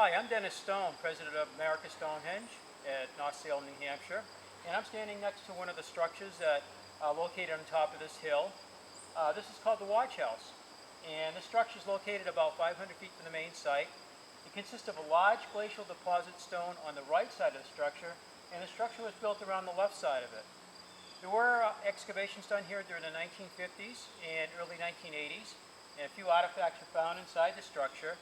Hi, I'm Dennis Stone, president of America Stonehenge at North Salem, New Hampshire, and I'm standing next to one of the structures that are located on top of this hill. This is called the Watch House, and this structure is located about 500 feet from the main site. It consists of a large glacial deposit stone on the right side of the structure, and the structure was built around the left side of it. There were excavations done here during the 1950s and early 1980s, and a few artifacts were found inside the structure.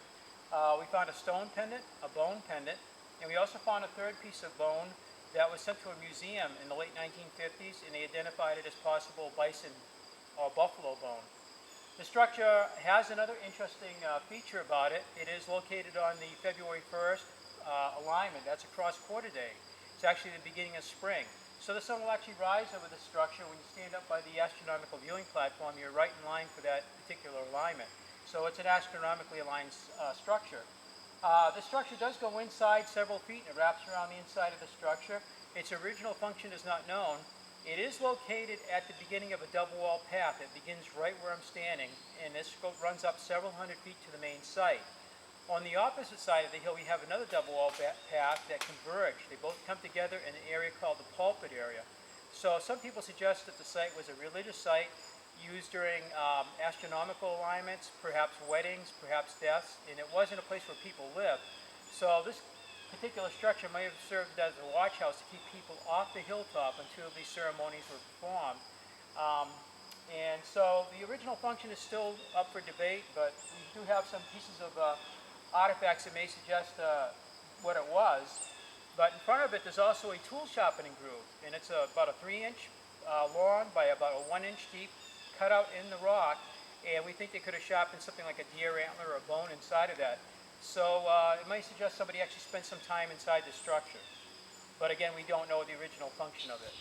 We found a stone pendant, a bone pendant, and we also found a third piece of bone that was sent to a museum in the late 1950s, and they identified it as possible bison or buffalo bone. The structure has another interesting feature about it. It is located on the February 1st alignment. That's a cross quarter day. It's actually the beginning of spring. So the sun will actually rise over the structure. When you stand up by the astronomical viewing platform, you're right in line for that particular alignment. So it's an astronomically aligned structure. The structure does go inside several feet and it wraps around the inside of the structure. Its original function is not known. It is located at the beginning of a double wall path. It begins right where I'm standing, and this runs up several hundred feet to the main site. On the opposite side of the hill, we have another double wall path that converge. They both come together in an area called the pulpit area. So some people suggest that the site was a religious site used during astronomical alignments, perhaps weddings, perhaps deaths, and it wasn't a place where people lived. So this particular structure may have served as a watch house to keep people off the hilltop until these ceremonies were performed. And so the original function is still up for debate, but we do have some pieces of artifacts that may suggest what it was. But in front of it, there's also a tool sharpening groove, and it's about a 3-inch long by about a 1-inch deep cutout in the rock, and we think they could have sharpened something like a deer antler or a bone inside of that. So it may suggest somebody actually spent some time inside the structure. But again, we don't know the original function of it.